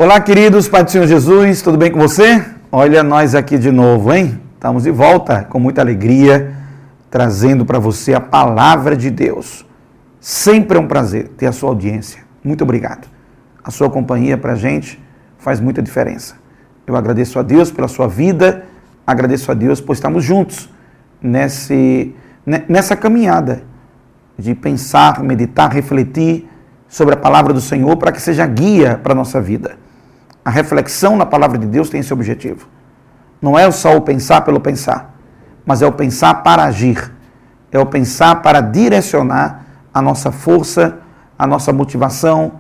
Olá, queridos, Pai do Senhor Jesus, tudo bem com você? Olha nós aqui de novo, hein? Estamos de volta com muita alegria, trazendo para você a palavra de Deus. Sempre é um prazer ter a sua audiência. Muito obrigado. A sua companhia para a gente faz muita diferença. Eu agradeço a Deus pela sua vida, agradeço a Deus por estarmos juntos nessa caminhada de pensar, meditar, refletir sobre a palavra do Senhor para que seja guia para a nossa vida. A reflexão na palavra de Deus tem esse objetivo. Não é só o pensar pelo pensar, mas é o pensar para agir. É o pensar para direcionar a nossa força, a nossa motivação,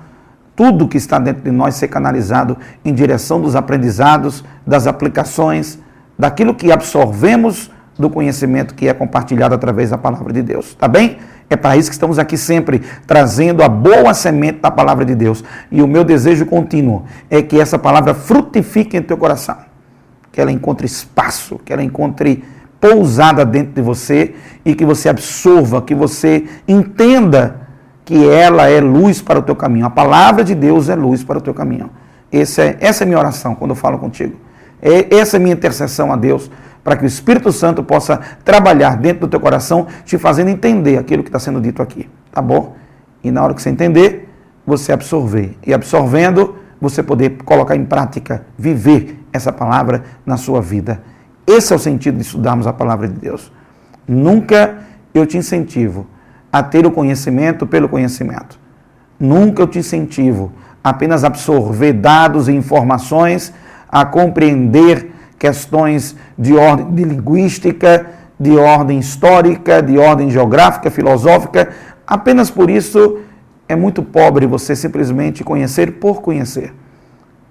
tudo que está dentro de nós ser canalizado em direção dos aprendizados, das aplicações, daquilo que absorvemos do conhecimento que é compartilhado através da palavra de Deus. Tá bem? É para isso que estamos aqui sempre trazendo a boa semente da palavra de Deus. E o meu desejo contínuo é que essa palavra frutifique em teu coração. Que ela encontre espaço, que ela encontre pousada dentro de você e que você absorva, que você entenda que ela é luz para o teu caminho. A palavra de Deus é luz para o teu caminho. Essa é a minha oração quando eu falo contigo. Essa é a minha intercessão a Deus, para que o Espírito Santo possa trabalhar dentro do teu coração, te fazendo entender aquilo que está sendo dito aqui, tá bom? E na hora que você entender, você absorver. E absorvendo, você poder colocar em prática, viver essa palavra na sua vida. Esse é o sentido de estudarmos a palavra de Deus. Nunca eu te incentivo a ter o conhecimento pelo conhecimento. Nunca eu te incentivo a apenas absorver dados e informações, a compreender questões de ordem de linguística, de ordem histórica, de ordem geográfica, filosófica. Apenas por isso é muito pobre você simplesmente conhecer por conhecer.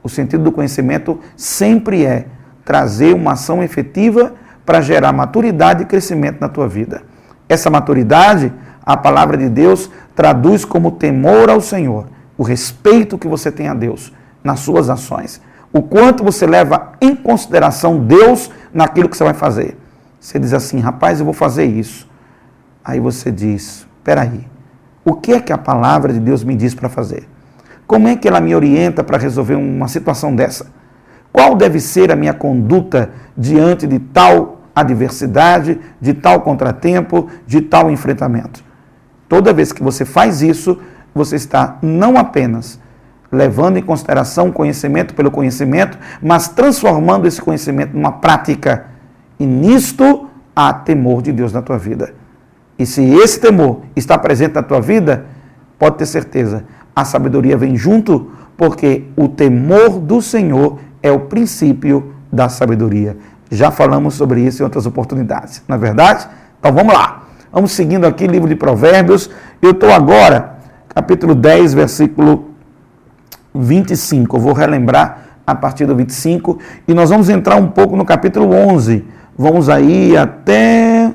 O sentido do conhecimento sempre é trazer uma ação efetiva para gerar maturidade e crescimento na tua vida. Essa maturidade, a palavra de Deus traduz como temor ao Senhor, o respeito que você tem a Deus nas suas ações. O quanto você leva em consideração Deus naquilo que você vai fazer. Você diz assim, rapaz, eu vou fazer isso. Aí você diz, peraí, o que é que a palavra de Deus me diz para fazer? Como é que ela me orienta para resolver uma situação dessa? Qual deve ser a minha conduta diante de tal adversidade, de tal contratempo, de tal enfrentamento? Toda vez que você faz isso, você está não apenas levando em consideração o conhecimento pelo conhecimento, mas transformando esse conhecimento numa prática. E nisto há temor de Deus na tua vida. E se esse temor está presente na tua vida, pode ter certeza, a sabedoria vem junto, porque o temor do Senhor é o princípio da sabedoria. Já falamos sobre isso em outras oportunidades, não é verdade? Então vamos lá. Vamos seguindo aqui, livro de Provérbios. Eu estou agora, capítulo 10, versículo 25, eu vou relembrar a partir do 25, e nós vamos entrar um pouco no capítulo 11, vamos aí até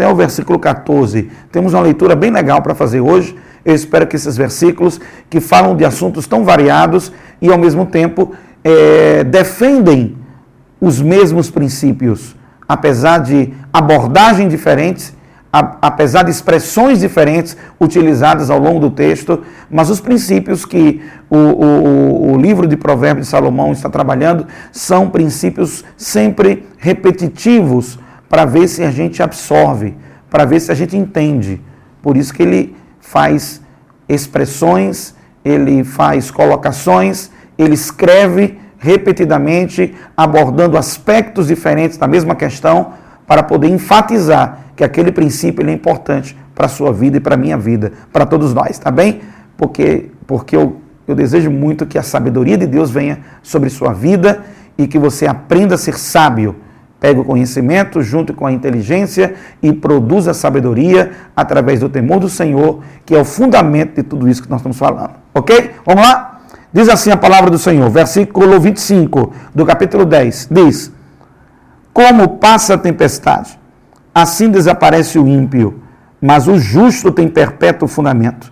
o versículo 14, temos uma leitura bem legal para fazer hoje. Eu espero que esses versículos, que falam de assuntos tão variados e ao mesmo tempo defendem os mesmos princípios, apesar de abordagens diferentes, apesar de expressões diferentes utilizadas ao longo do texto, mas os princípios que o livro de Provérbios de Salomão está trabalhando são princípios sempre repetitivos, para ver se a gente absorve, para ver se a gente entende. Por isso que ele faz expressões, ele faz colocações, ele escreve repetidamente, abordando aspectos diferentes da mesma questão, para poder enfatizar que aquele princípio ele é importante para a sua vida e para a minha vida, para todos nós, tá bem? Porque eu desejo muito que a sabedoria de Deus venha sobre sua vida e que você aprenda a ser sábio. Pega o conhecimento junto com a inteligência e produza a sabedoria através do temor do Senhor, que é o fundamento de tudo isso que nós estamos falando. Ok? Vamos lá? Diz assim a palavra do Senhor, versículo 25 do capítulo 10, diz: Como passa a tempestade, assim desaparece o ímpio, mas o justo tem perpétuo fundamento.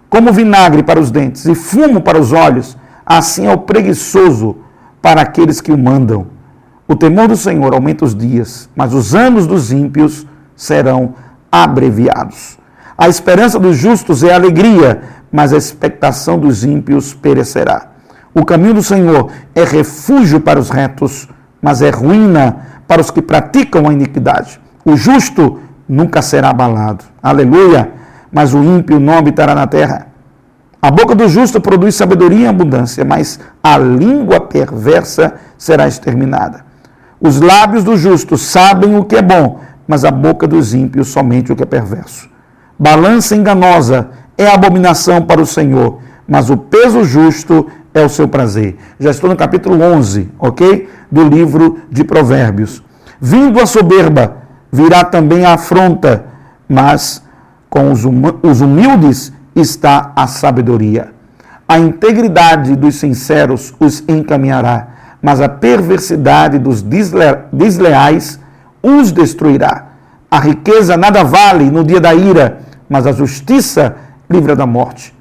Como vinagre para os dentes e fumo para os olhos, assim é o preguiçoso para aqueles que o mandam. O temor do Senhor aumenta os dias, mas os anos dos ímpios serão abreviados. A esperança dos justos é alegria, mas a expectação dos ímpios perecerá. O caminho do Senhor é refúgio para os retos, mas é ruína para os que praticam a iniquidade. O justo nunca será abalado. Aleluia! Mas o ímpio não habitará na terra. A boca do justo produz sabedoria em abundância, mas a língua perversa será exterminada. Os lábios do justo sabem o que é bom, mas a boca dos ímpios somente o que é perverso. Balança enganosa é abominação para o Senhor, mas o peso justo é o seu prazer. Já estou no capítulo 11, ok? Do livro de Provérbios. Vindo a soberba, virá também a afronta, mas com os humildes está a sabedoria. A integridade dos sinceros os encaminhará, mas a perversidade dos desleais os destruirá. A riqueza nada vale no dia da ira, mas a justiça livra da morte.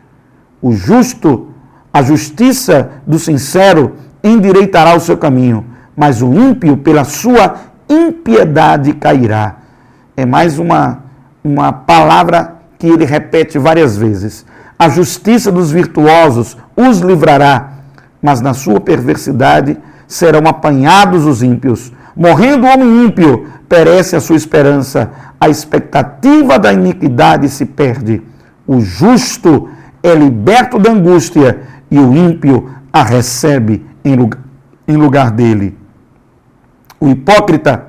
A justiça do sincero endireitará o seu caminho, mas o ímpio pela sua impiedade cairá. É mais uma palavra que ele repete várias vezes. A justiça dos virtuosos os livrará, mas na sua perversidade serão apanhados os ímpios. Morrendo o homem ímpio, perece a sua esperança. A expectativa da iniquidade se perde. O justo é liberto da angústia e o ímpio a recebe em lugar dele. O hipócrita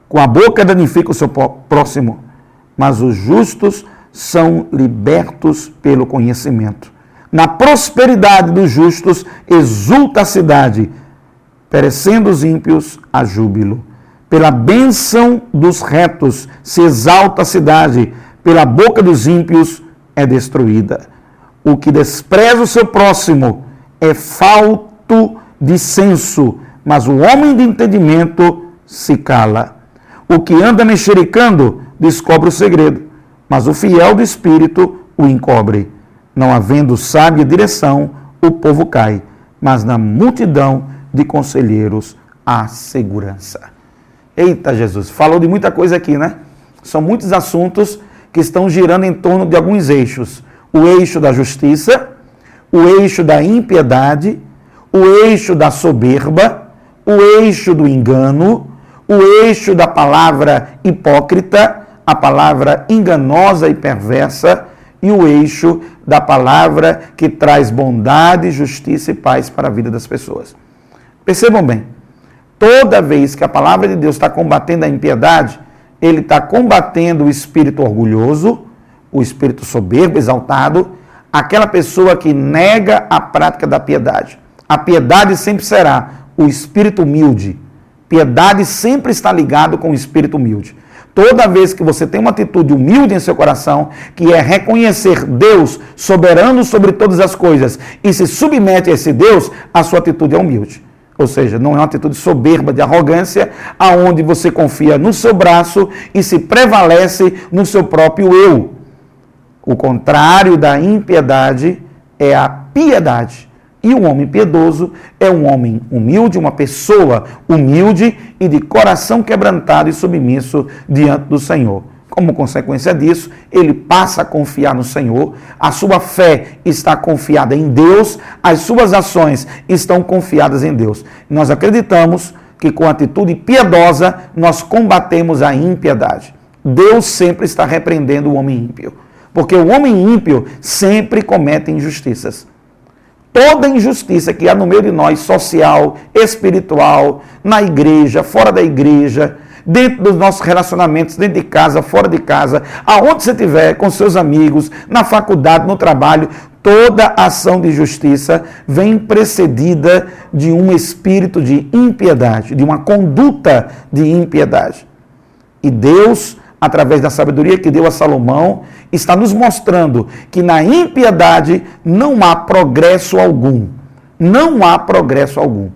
com a boca danifica o seu próximo, mas os justos são libertos pelo conhecimento. Na prosperidade dos justos exulta a cidade, perecendo os ímpios a júbilo. Pela bênção dos retos se exalta a cidade, pela boca dos ímpios é destruída. O que despreza o seu próximo é falto de senso, mas o homem de entendimento se cala. O que anda mexericando descobre o segredo, mas o fiel do espírito o encobre. Não havendo sábia direção, o povo cai, mas na multidão de conselheiros há segurança. Eita Jesus, falou de muita coisa aqui, né? São muitos assuntos que estão girando em torno de alguns eixos. O eixo da justiça, o eixo da impiedade, o eixo da soberba, o eixo do engano, o eixo da palavra hipócrita, a palavra enganosa e perversa, e o eixo da palavra que traz bondade, justiça e paz para a vida das pessoas. Percebam bem, toda vez que a palavra de Deus está combatendo a impiedade, ele está combatendo o espírito orgulhoso, o espírito soberbo, exaltado, aquela pessoa que nega a prática da piedade. A piedade sempre será o espírito humilde. Piedade sempre está ligado com o espírito humilde. Toda vez que você tem uma atitude humilde em seu coração, que é reconhecer Deus soberano sobre todas as coisas e se submete a esse Deus, a sua atitude é humilde. Ou seja, não é uma atitude soberba de arrogância, aonde você confia no seu braço e se prevalece no seu próprio eu. O contrário da impiedade é a piedade. E um homem piedoso é um homem humilde, uma pessoa humilde e de coração quebrantado e submisso diante do Senhor. Como consequência disso, ele passa a confiar no Senhor, a sua fé está confiada em Deus, as suas ações estão confiadas em Deus. Nós acreditamos que com atitude piedosa nós combatemos a impiedade. Deus sempre está repreendendo o homem ímpio, porque o homem ímpio sempre comete injustiças. Toda injustiça que há no meio de nós, social, espiritual, na igreja, fora da igreja, dentro dos nossos relacionamentos, dentro de casa, fora de casa, aonde você estiver, com seus amigos, na faculdade, no trabalho, toda ação de justiça vem precedida de um espírito de impiedade, de uma conduta de impiedade. E Deus, através da sabedoria que deu a Salomão, está nos mostrando que na impiedade não há progresso algum. Não há progresso algum.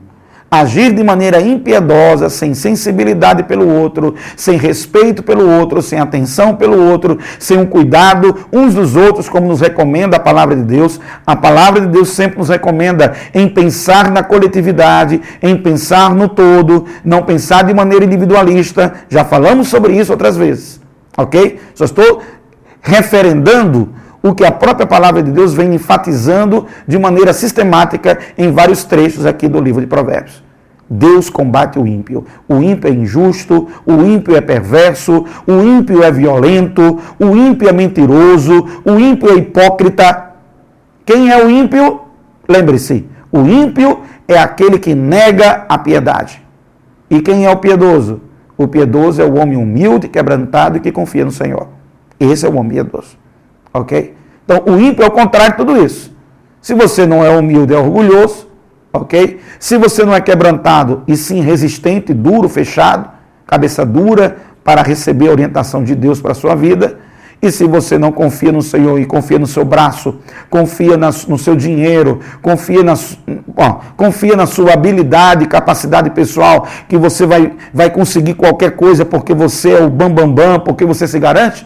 Agir de maneira impiedosa, sem sensibilidade pelo outro, sem respeito pelo outro, sem atenção pelo outro, sem um cuidado uns dos outros, como nos recomenda a palavra de Deus. A palavra de Deus sempre nos recomenda em pensar na coletividade, em pensar no todo, não pensar de maneira individualista. Já falamos sobre isso outras vezes, ok? Só estou referendando o que a própria palavra de Deus vem enfatizando de maneira sistemática em vários trechos aqui do livro de Provérbios. Deus combate o ímpio. O ímpio é injusto, o ímpio é perverso, o ímpio é violento, o ímpio é mentiroso, o ímpio é hipócrita. Quem é o ímpio? Lembre-se, o ímpio é aquele que nega a piedade. E quem é o piedoso? O piedoso é o homem humilde, quebrantado e que confia no Senhor. Esse é o homem piedoso. Ok? Então, o ímpio é o contrário de tudo isso. Se você não é humilde, é orgulhoso. Ok? Se você não é quebrantado e sim resistente, duro, fechado, cabeça dura para receber a orientação de Deus para a sua vida. E se você não confia no Senhor e confia no seu braço, confia no seu dinheiro, confia na sua habilidade, capacidade pessoal, que você vai conseguir qualquer coisa porque você é o bambambam, porque você se garante,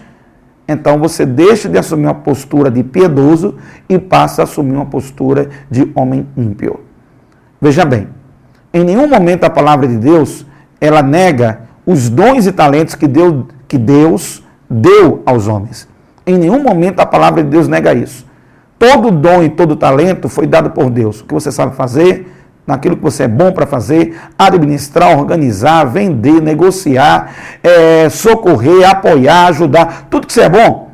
então você deixa de assumir uma postura de piedoso e passa a assumir uma postura de homem ímpio. Veja bem, em nenhum momento a palavra de Deus, ela nega os dons e talentos que Deus deu aos homens. Em nenhum momento a palavra de Deus nega isso. Todo dom e todo talento foi dado por Deus. O que você sabe fazer, naquilo que você é bom para fazer, administrar, organizar, vender, negociar, socorrer, apoiar, ajudar, tudo que você é bom,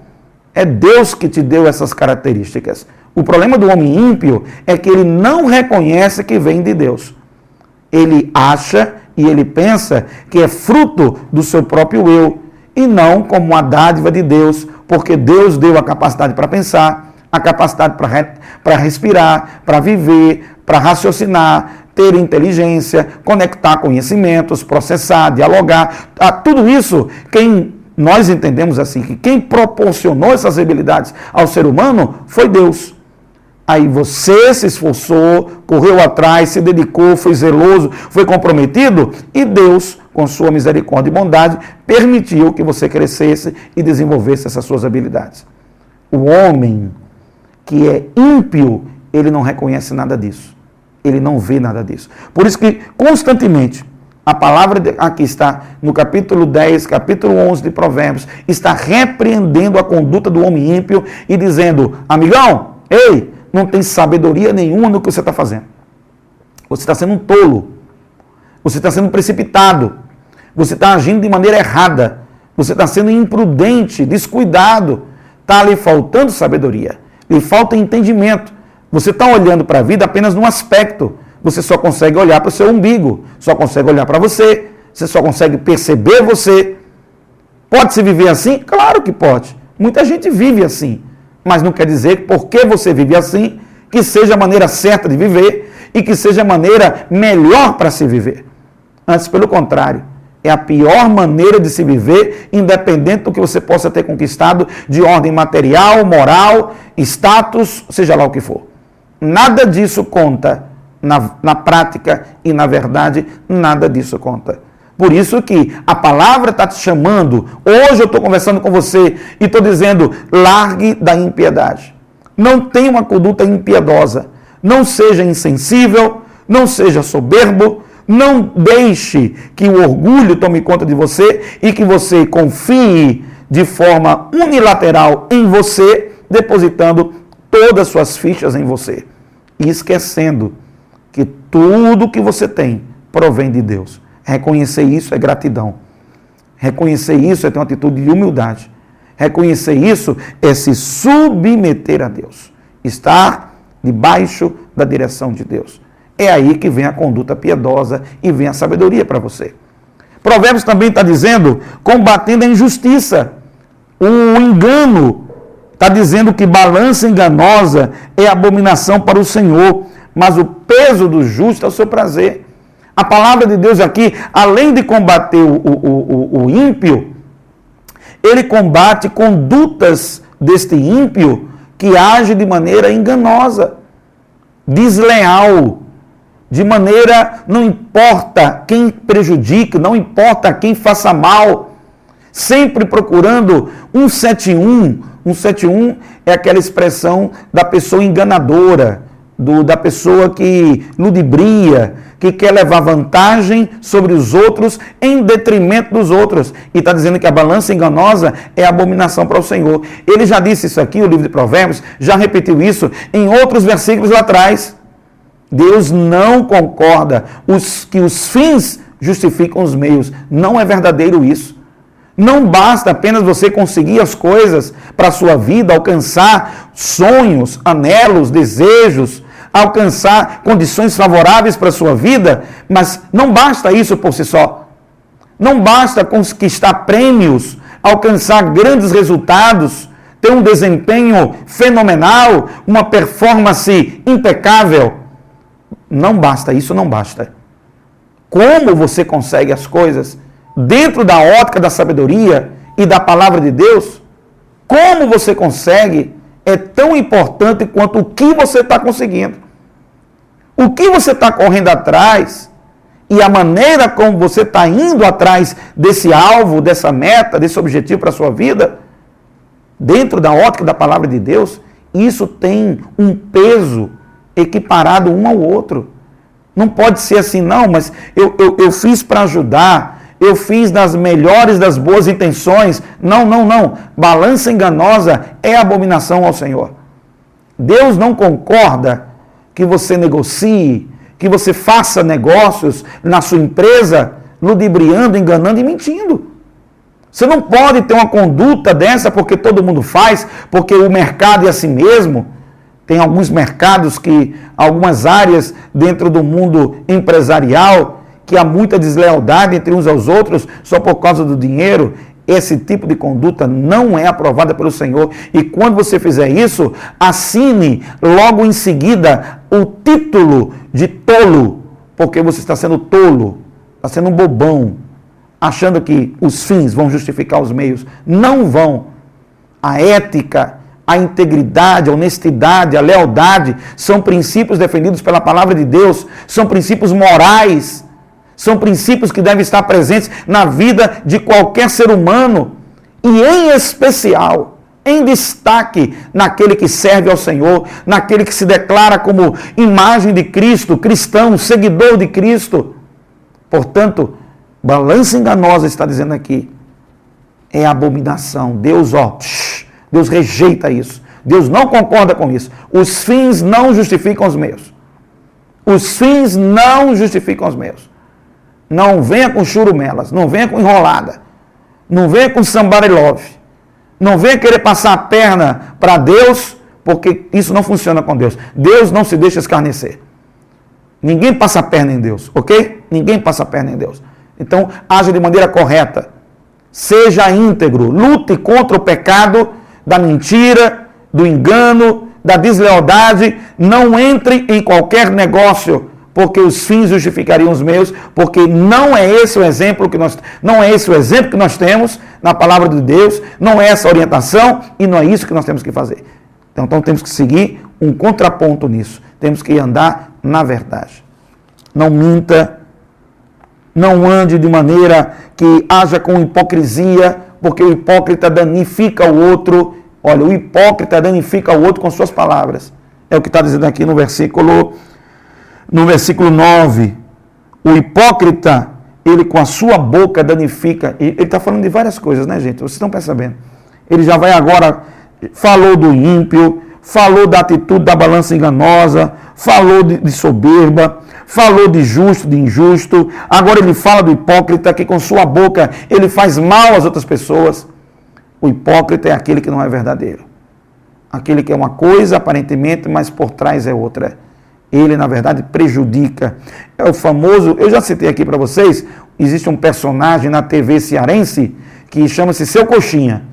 é Deus que te deu essas características. O problema do homem ímpio é que ele não reconhece que vem de Deus. Ele acha e ele pensa que é fruto do seu próprio eu e não como uma dádiva de Deus, porque Deus deu a capacidade para pensar, a capacidade para respirar, para viver, para raciocinar, ter inteligência, conectar conhecimentos, processar, dialogar. Tudo isso, nós entendemos assim, que quem proporcionou essas habilidades ao ser humano foi Deus. Aí você se esforçou, correu atrás, se dedicou, foi zeloso, foi comprometido e Deus, com sua misericórdia e bondade, permitiu que você crescesse e desenvolvesse essas suas habilidades. O homem que é ímpio, ele não reconhece nada disso. Ele não vê nada disso. Por isso que, constantemente, a palavra aqui está no capítulo 10, capítulo 11 de Provérbios, está repreendendo a conduta do homem ímpio e dizendo, amigão, ei, não tem sabedoria nenhuma no que você está fazendo. Você está sendo um tolo. Você está sendo precipitado. Você está agindo de maneira errada. Você está sendo imprudente, descuidado. Está lhe faltando sabedoria. Lhe falta entendimento. Você está olhando para a vida apenas num aspecto. Você só consegue olhar para o seu umbigo. Só consegue olhar para você. Você só consegue perceber você. Pode-se viver assim? Claro que pode. Muita gente vive assim. Mas não quer dizer que porque você vive assim, que seja a maneira certa de viver e que seja a maneira melhor para se viver. Antes, pelo contrário, é a pior maneira de se viver, independente do que você possa ter conquistado de ordem material, moral, status, seja lá o que for. Nada disso conta na prática e, na verdade, nada disso conta. Por isso que a palavra está te chamando. Hoje eu estou conversando com você e estou dizendo, largue da impiedade. Não tenha uma conduta impiedosa. Não seja insensível, não seja soberbo, não deixe que o orgulho tome conta de você e que você confie de forma unilateral em você, depositando todas as suas fichas em você. E esquecendo que tudo que você tem provém de Deus. Reconhecer isso é gratidão. Reconhecer isso é ter uma atitude de humildade. Reconhecer isso é se submeter a Deus. Estar debaixo da direção de Deus. É aí que vem a conduta piedosa e vem a sabedoria para você. Provérbios também está dizendo, combatendo a injustiça, o engano. Está dizendo que balança enganosa é abominação para o Senhor, mas o peso do justo é o seu prazer. A palavra de Deus aqui, além de combater o ímpio, ele combate condutas deste ímpio que age de maneira enganosa, desleal, de maneira, não importa quem prejudique, não importa quem faça mal, sempre procurando 171. 171 é aquela expressão da pessoa enganadora, da pessoa que ludibria, que quer levar vantagem sobre os outros em detrimento dos outros. E está dizendo que a balança enganosa é abominação para o Senhor. Ele já disse isso aqui, o livro de Provérbios, já repetiu isso em outros versículos lá atrás. Deus não concorda que os fins justificam os meios. Não é verdadeiro isso. Não basta apenas você conseguir as coisas para a sua vida, alcançar sonhos, anelos, desejos, alcançar condições favoráveis para a sua vida, mas não basta isso por si só. Não basta conquistar prêmios, alcançar grandes resultados, ter um desempenho fenomenal, uma performance impecável. Não basta, isso não basta. Como você consegue as coisas dentro da ótica da sabedoria e da palavra de Deus? Como você consegue é tão importante quanto o que você está conseguindo. O que você está correndo atrás e a maneira como você está indo atrás desse alvo, dessa meta, desse objetivo para a sua vida, dentro da ótica da palavra de Deus, isso tem um peso equiparado um ao outro. Não pode ser assim, não, mas eu fiz para ajudar, eu fiz das melhores das boas intenções. Não, não, não. Balança enganosa é abominação ao Senhor. Deus não concorda que você negocie, que você faça negócios na sua empresa, ludibriando, enganando e mentindo. Você não pode ter uma conduta dessa porque todo mundo faz, porque o mercado é assim mesmo. Tem alguns mercados algumas áreas dentro do mundo empresarial, que há muita deslealdade entre uns aos outros só por causa do dinheiro. Esse tipo de conduta não é aprovada pelo Senhor. E quando você fizer isso, assine logo em seguida o título de tolo, porque você está sendo tolo, está sendo um bobão, achando que os fins vão justificar os meios. Não vão. A ética, a integridade, a honestidade, a lealdade são princípios defendidos pela palavra de Deus, são princípios morais, são princípios que devem estar presentes na vida de qualquer ser humano e, em especial, em destaque, naquele que serve ao Senhor, naquele que se declara como imagem de Cristo, cristão, seguidor de Cristo. Portanto, balança enganosa, está dizendo aqui, é abominação. Deus rejeita isso. Deus não concorda com isso. Os fins não justificam os meios. Os fins não justificam os meios. Não venha com churumelas, não venha com enrolada, não venha com somebody love, não venha querer passar a perna para Deus, porque isso não funciona com Deus. Deus não se deixa escarnecer. Ninguém passa a perna em Deus, ok? Ninguém passa a perna em Deus. Então, haja de maneira correta. Seja íntegro, lute contra o pecado da mentira, do engano, da deslealdade. Não entre em qualquer negócio, porque os fins justificariam os meios, porque não é esse o exemplo que nós temos na palavra de Deus, não é essa a orientação e não é isso que nós temos que fazer. Então temos que seguir um contraponto nisso. Temos que andar na verdade. Não minta, não ande de maneira que haja com hipocrisia, porque o hipócrita danifica o outro. Olha, o hipócrita danifica o outro com suas palavras. É o que está dizendo aqui no versículo 9. O hipócrita, ele com a sua boca danifica. Ele está falando de várias coisas, né, gente? Vocês estão percebendo? Ele já vai agora, falou do ímpio, falou da atitude da balança enganosa, falou de soberba, falou de justo, de injusto. Agora ele fala do hipócrita que com sua boca ele faz mal às outras pessoas. O hipócrita é aquele que não é verdadeiro. Aquele que é uma coisa aparentemente, mas por trás é outra. Ele, na verdade, prejudica. É o famoso, eu já citei aqui para vocês, existe um personagem na TV cearense que chama-se Seu Coxinha.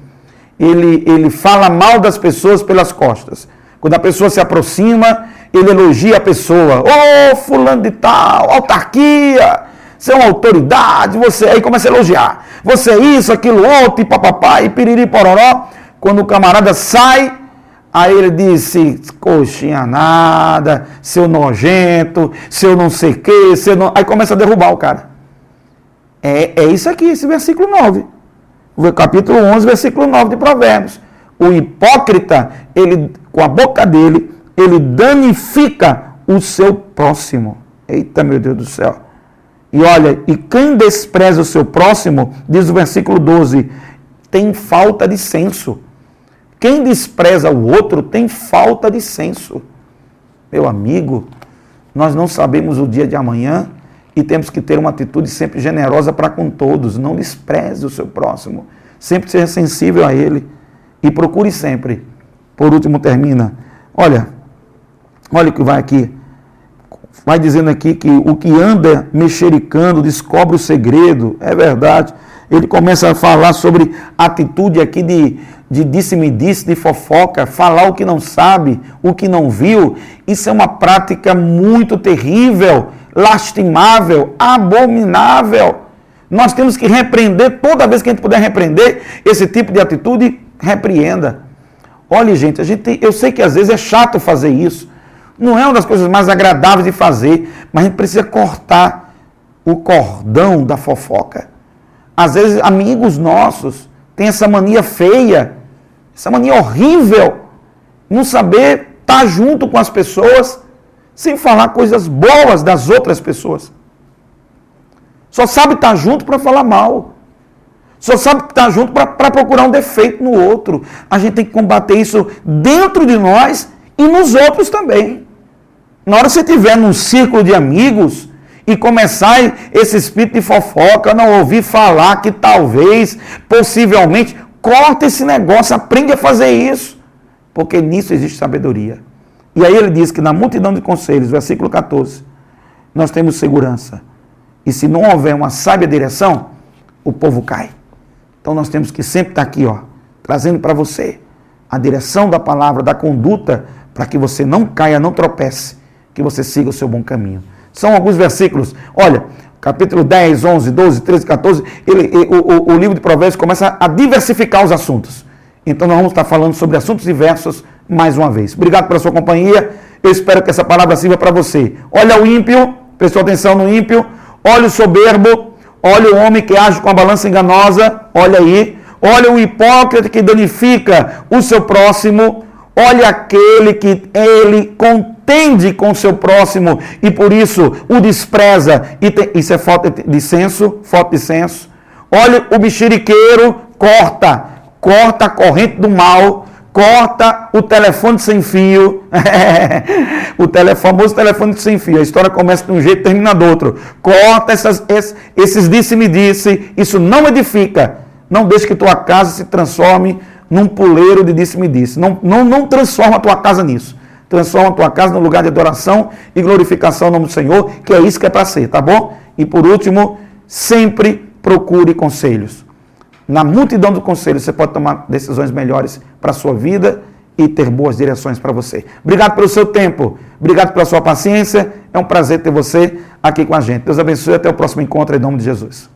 Ele fala mal das pessoas pelas costas. Quando a pessoa se aproxima, ele elogia a pessoa. Ô, fulano de tal, autarquia, você é uma autoridade, você... Aí começa a elogiar. Você é isso, aquilo, outro, e papapá, e piriri, pororó. Quando o camarada sai, aí ele disse, coxinha nada, seu nojento, seu não sei o quê, seu não... Aí começa a derrubar o cara. É isso aqui, esse versículo 9. O capítulo 11, versículo 9 de Provérbios. O hipócrita, ele, com a boca dele, ele danifica o seu próximo. Eita, meu Deus do céu. E olha, e quem despreza o seu próximo, diz o versículo 12, tem falta de senso. Quem despreza o outro tem falta de senso. Meu amigo, nós não sabemos o dia de amanhã e temos que ter uma atitude sempre generosa para com todos. Não despreze o seu próximo. Sempre seja sensível a ele e procure sempre. Por último, termina. Olha o que vai aqui. Vai dizendo aqui que o que anda mexericando descobre o segredo. É verdade. Ele começa a falar sobre atitude aqui de disse-me-disse, de fofoca, falar o que não sabe, o que não viu. Isso é uma prática muito terrível, lastimável, abominável. Nós temos que repreender, toda vez que a gente puder repreender esse tipo de atitude, repreenda. Olha, gente, eu sei que às vezes é chato fazer isso. Não é uma das coisas mais agradáveis de fazer, mas a gente precisa cortar o cordão da fofoca. Às vezes, amigos nossos têm essa mania feia, essa mania horrível, não saber estar junto com as pessoas, sem falar coisas boas das outras pessoas. Só sabe estar junto para falar mal. Só sabe estar junto para procurar um defeito no outro. A gente tem que combater isso dentro de nós e nos outros também. Na hora que você estiver num círculo de amigos e começar esse espírito de fofoca, não ouvir falar que talvez, possivelmente, corta esse negócio, aprende a fazer isso. Porque nisso existe sabedoria. E aí ele diz que na multidão de conselhos, versículo 14, nós temos segurança. E se não houver uma sábia direção, o povo cai. Então nós temos que sempre estar aqui, trazendo para você a direção da palavra, da conduta, para que você não caia, não tropece, que você siga o seu bom caminho. São alguns versículos. Olha, capítulo 10, 11, 12, 13, 14, o livro de Provérbios começa a diversificar os assuntos. Então nós vamos estar falando sobre assuntos diversos mais uma vez. Obrigado pela sua companhia. Eu espero que essa palavra sirva para você. Olha o ímpio, prestou atenção no ímpio. Olha o soberbo. Olha o homem que age com a balança enganosa. Olha aí. Olha o hipócrita que danifica o seu próximo. Olha aquele que ele contende com o seu próximo e por isso o despreza. Isso é falta de senso, falta de senso. Olha o mexeriqueiro, corta a corrente do mal, corta o telefone sem fio. O famoso telefone sem fio. A história começa de um jeito e termina do outro. Corta esses disse-me-disse. Isso não edifica. Não deixe que tua casa se transforme num puleiro de disse-me-disse. Não transforma a tua casa nisso. Transforma a tua casa num lugar de adoração e glorificação ao nome do Senhor, que é isso que é para ser, tá bom? E por último, sempre procure conselhos. Na multidão de conselhos, você pode tomar decisões melhores para a sua vida e ter boas direções para você. Obrigado pelo seu tempo. Obrigado pela sua paciência. É um prazer ter você aqui com a gente. Deus abençoe e até o próximo encontro em nome de Jesus.